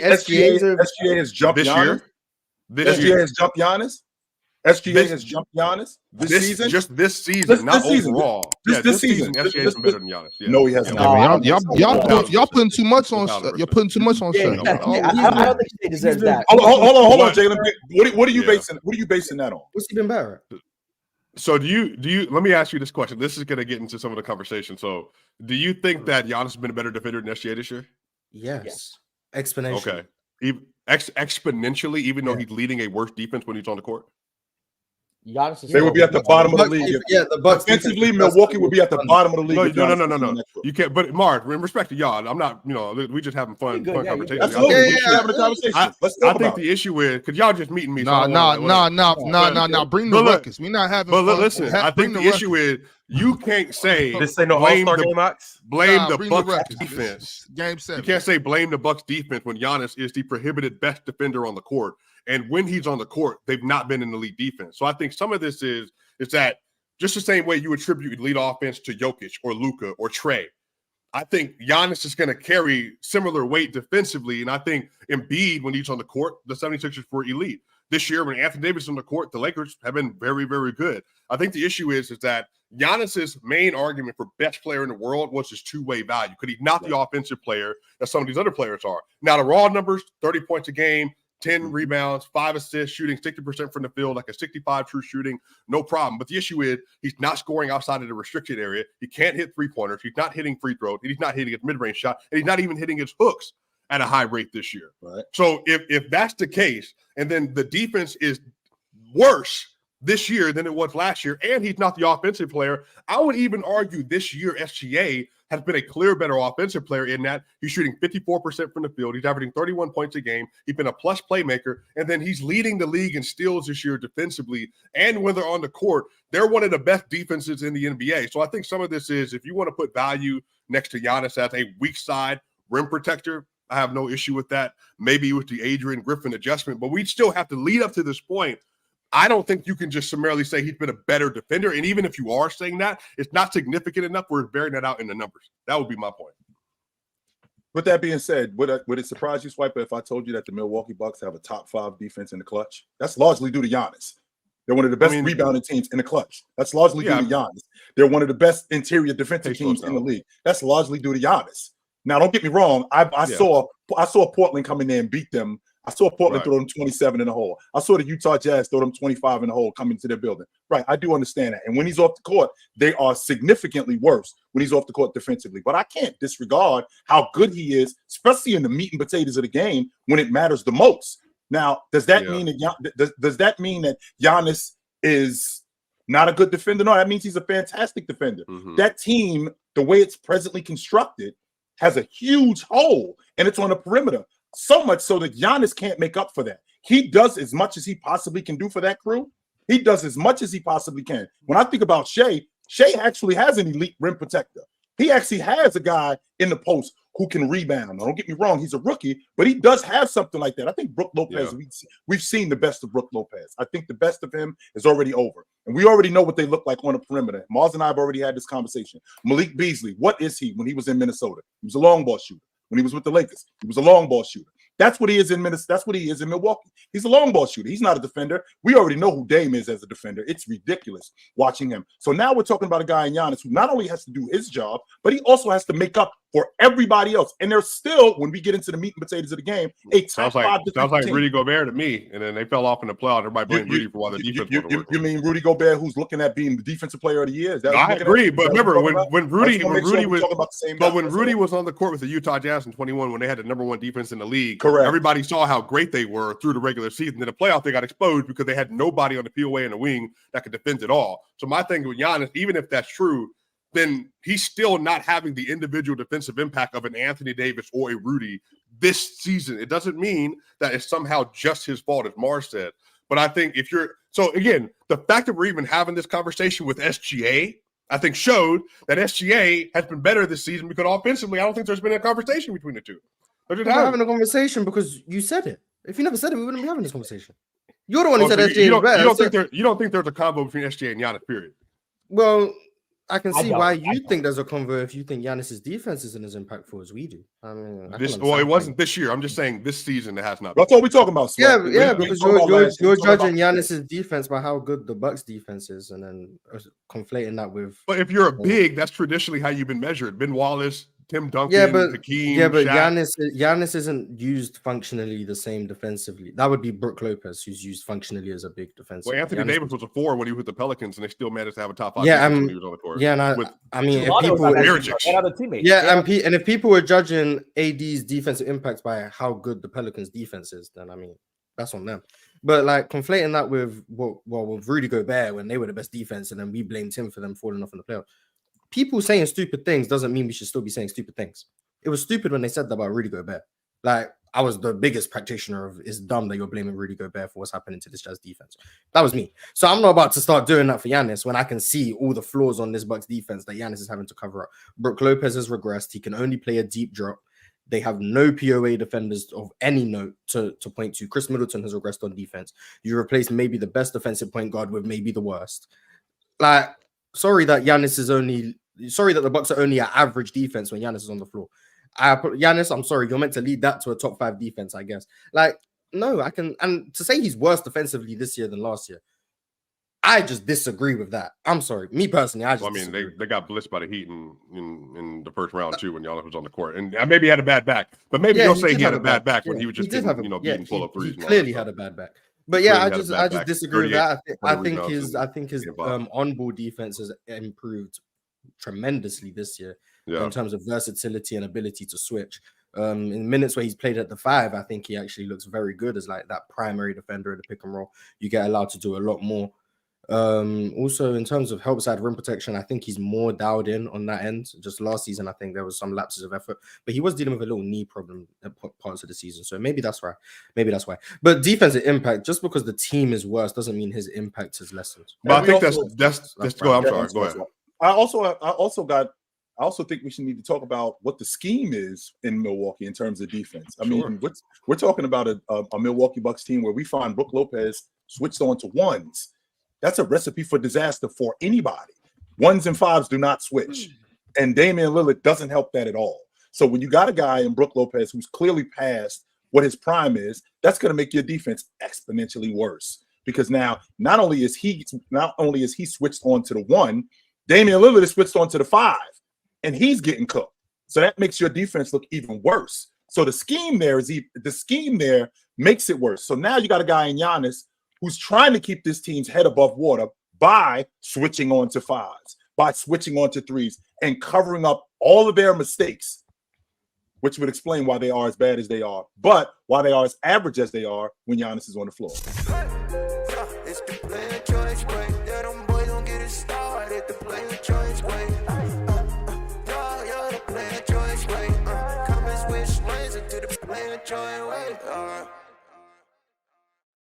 SGA has jumped this Giannis. year. SGA has jumped Giannis. SGA has jumped Giannis this season. Just this season, not overall. This season, SGA has been better than Giannis. Yeah. No, he hasn't. Y'all putting too much on. You're putting too much on Shai. I don't think Shai deserves that. Hold on, Jalen. What are you basing? What are you basing that on? What's he been better? So do you? Let me ask you this question. This is going to get into some of the conversation. So, do you think that Giannis has been a better defender than SGA this year? Yes. Exponentially. Okay. Exponentially, even though he's leading a worse defense when he's on the court. Giannis they would be at the bottom of the league. Yeah, the Bucks defensively, Milwaukee would be at the bottom of the league. No. You can't. But Mark, in respect to y'all, I'm not. We just having fun conversation. Having a conversation. I think the issue is because y'all just meeting me. Nah. Bring the ruckus. We're not having. But fun. Listen, I think the issue is you can't say this ain't no All-Star game, Max. Blame the Bucks defense. Game 7. You can't say blame the Bucks defense when Giannis is the prohibited best defender on the court. And when he's on the court, they've not been in elite defense. So I think some of this is that just the same way you attribute elite offense to Jokic or Luka or Trey. I think Giannis is going to carry similar weight defensively. And I think Embiid, when he's on the court, the 76ers were elite. This year, when Anthony Davis is on the court, the Lakers have been very, very good. I think the issue is that Giannis's main argument for best player in the world was his two-way value. Could he not the offensive player that some of these other players are? Now, the raw numbers, 30 points a game, 10 rebounds, 5 assists, shooting 60% from the field, like a 65 true shooting, no problem. But the issue is he's not scoring outside of the restricted area. He can't hit three-pointers. He's not hitting free throws. He's not hitting his mid-range shot. And he's not even hitting his hooks at a high rate this year. Right. So if that's the case, and then the defense is worse this year than it was last year, and he's not the offensive player, I would even argue this year SGA has been a clear better offensive player in that he's shooting 54% from the field. He's averaging 31 points a game. He's been a plus playmaker, and then he's leading the league in steals this year defensively. And when they're on the court, they're one of the best defenses in the NBA. So I think some of this is if you want to put value next to Giannis as a weak side rim protector, I have no issue with that. Maybe with the Adrian Griffin adjustment, but we still have to lead up to this point. I don't think you can just summarily say he's been a better defender. And even if you are saying that, it's not significant enough where it's bearing that out in the numbers. That would be my point. With that being said, would it surprise you, Swiper, if I told you that the Milwaukee Bucks have a top 5 defense in the clutch? That's largely due to Giannis. They're one of the best rebounding teams in the clutch. That's largely due to Giannis. They're one of the best interior defensive teams in the league. That's largely due to Giannis. Now, don't get me wrong. I saw Portland come in there and beat them. I saw Portland throw them 27 in the hole. I saw the Utah Jazz throw them 25 in the hole coming to their building. Right, I do understand that. And when he's off the court, they are significantly worse when he's off the court defensively. But I can't disregard how good he is, especially in the meat and potatoes of the game when it matters the most. Now, does that mean that Giannis is not a good defender? No, that means he's a fantastic defender. That team, the way it's presently constructed, has a huge hole, and it's on the perimeter. So much so that Giannis can't make up for that. He does as much as he possibly can do for that crew. He does as much as he possibly can. When I think about Shai actually has an elite rim protector. He actually has a guy in the post who can rebound. Now, don't get me wrong, he's a rookie, but he does have something like that. I think Brook Lopez, we've seen the best of Brook Lopez. I think the best of him is already over. And we already know what they look like on the perimeter. Mars and I have already had this conversation. Malik Beasley, what is he when he was in Minnesota? He was a long ball shooter. When he was with the Lakers, he was a long ball shooter. That's what he is in Minnesota. That's what he is in Milwaukee. He's a long ball shooter. He's not a defender. We already know who Dame is as a defender. It's ridiculous watching him. So now we're talking about a guy in Giannis who not only has to do his job, but he also has to make up for everybody else. And there's still, when we get into the meat and potatoes of the game, a top 5 defensive sounds like team. Rudy Gobert to me. And then they fell off in the playoffs. Everybody blamed Rudy for why the defense wasn't working. You mean Rudy Gobert, who's looking at being the defensive player of the year? I agree, but remember when Rudy was on the court with the Utah Jazz in 21, when they had the #1 defense in the league, everybody saw how great they were through the regular season. In the playoff, they got exposed because they had nobody on the POA and the wing that could defend it all. So my thing with Giannis, even if that's true, then he's still not having the individual defensive impact of an Anthony Davis or a Rudy this season. It doesn't mean that it's somehow just his fault, as Mars said. But I think so again, the fact that we're even having this conversation with SGA, I think showed that SGA has been better this season because offensively, I don't think there's been a conversation between the two. We're having a conversation because you said it. If you never said it, we wouldn't be having this conversation. You're the one who said SGA is better. You don't think there's a combo between SGA and Giannis, period? Well, I can I see don't. why I you don't. think there's a convo if you think Giannis's defense isn't as impactful as we do. I mean, I can This, understand well, it why. wasn't this year. I'm just saying this season it has not. That's what we talking about. Sweat. Yeah, yeah, We because talking about last year. you're We talking about judging today. Giannis's defense by how good the Bucks defense is, and then conflating that with. But if you're a big, that's traditionally how you've been measured. Ben Wallace, Tim Duncan, Yeah, but Hakeem, Giannis Shaq. Giannis isn't used functionally the same defensively. That would be Brook Lopez, who's used functionally as a big defensive. Well, Anthony Giannis Davis was a 4 when he was with the Pelicans, and they still managed to have a top 5 Yeah, defense when he was on the court. yeah, and with I mean, if Toronto was people, not that Mirotic. good. They had other teammates. yeah, and if people were judging AD's defensive impacts by how good the Pelicans' defense is, then I mean, that's on them. But like conflating that with with Rudy Gobert when they were the best defense, and then we blamed him for them falling off in the playoffs. People saying stupid things doesn't mean we should still be saying stupid things. It was stupid when they said that about Rudy Gobert. Like, I was the biggest practitioner of it's dumb that you're blaming Rudy Gobert for what's happening to this Jazz defense. That was me. So I'm not about to start doing that for Giannis when I can see all the flaws on this Bucks defense that Giannis is having to cover up. Brook Lopez has regressed. He can only play a deep drop. They have no POA defenders of any note to point to. Chris Middleton has regressed on defense. You replaced maybe the best defensive point guard with maybe the worst. Like, sorry that the Bucks are only at average defense when Giannis is on the floor. Giannis, I'm sorry, you're meant to lead that to a top 5 defense, I guess. Like, no, I can, and to say he's worse defensively this year than last year, I just disagree with that. I'm sorry, me personally, They got blitzed by the Heat in the first round too when Giannis was on the court, and maybe he had a bad back, but maybe you'll say he had a bad back when he was just beating full of threes. He clearly had a bad back. But yeah, I just disagree with that. I think his on-ball defense has improved tremendously this year in terms of versatility and ability to switch. In minutes where he's played at the 5, I think he actually looks very good as like that primary defender in the pick and roll. You get allowed to do a lot more. Also in terms of help side rim protection, I think he's more dialed in on that end. Just last season, I think there was some lapses of effort, but he was dealing with a little knee problem at parts of the season, so maybe that's why. But defensive impact, just because the team is worse doesn't mean his impact is lessened. But I think that's go. I'm sorry. Go ahead. I also think we should need to talk about what the scheme is in Milwaukee in terms of defense. I mean, we're talking about a Milwaukee Bucks team where we find Brook Lopez switched on to ones. That's a recipe for disaster for anybody. 1s and 5s do not switch. And Damian Lillard doesn't help that at all. So when you got a guy in Brook Lopez who's clearly past what his prime is, that's going to make your defense exponentially worse. Because now not only is he switched on to the 1, Damian Lillard is switched on to the 5, and he's getting cooked. So that makes your defense look even worse. So the scheme there makes it worse. So now you got a guy in Giannis who's trying to keep this team's head above water by switching on to 5s, by switching on to 3s, and covering up all of their mistakes, which would explain why they are as bad as they are, but why they are as average as they are when Giannis is on the floor. It's the player choice way. Yeah, them boys don't get it started. The player choice way. You're the player choice way. Come and switch lanes into the player choice way.